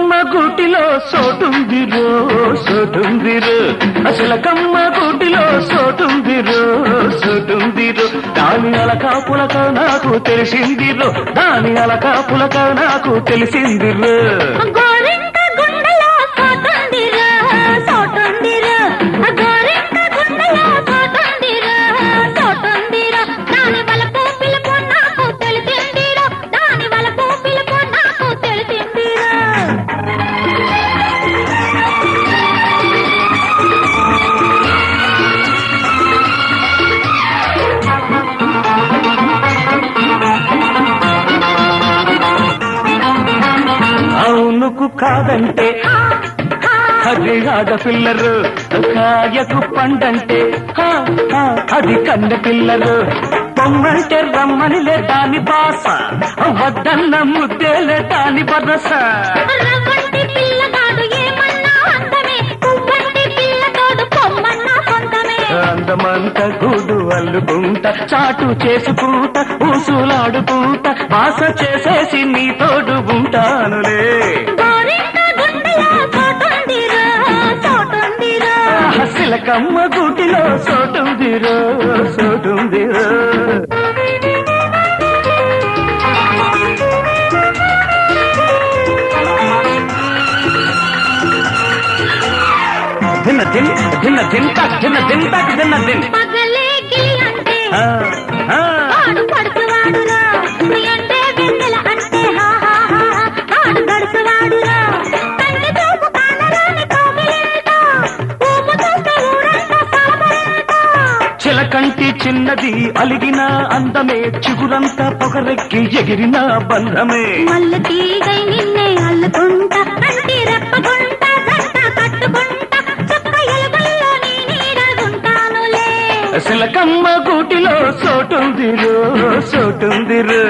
చిలకమ్మ గూటిలో సోటుందిరో సోటుందిరో చిలకమ్మ గూటిలో సోటుందిరో సోటుందిరో దాని అలక పులక నాకు తెలిసిందిరో దాని అలక పులక నాకు తెలిసిందిరో అవునుకు కాదంటే అది ఆడపిల్లరు కాయకు పండంటే అది కన్న పిల్లరు పొమ్మంటే రమ్మనిలే దాని బాస వద్దన్న ముద్దేలే దాని బరస అందమంత గూడు అల్లుకుంట చాటు చేసుకుంట ఊసులాడుకుంట ఆశ చేసేసి నీ తోడు ఉంటానులే చిలకమ్మ గూటిలో సోటుందిరో సోటుందిరో దిన్న దిన్ దిన్న దిన్ తక్ దిన్న దిన్ తక్ దిన్న దిన్ చిలకంటి చిన్నది అలిగిన అందమే చిగురంతా పొగరెక్కి ఎగిరిన బంధమే మల్ల తీగై నిన్నే అల్లుకుంటా కంటి రెప్పకుంటా జంట కట్టుకుంటా చక్క ఎలుగుల్లో నీ నీడగుంటానులే చిలకమ్మ గూటిలో సోటుందిరో సోటుందిరో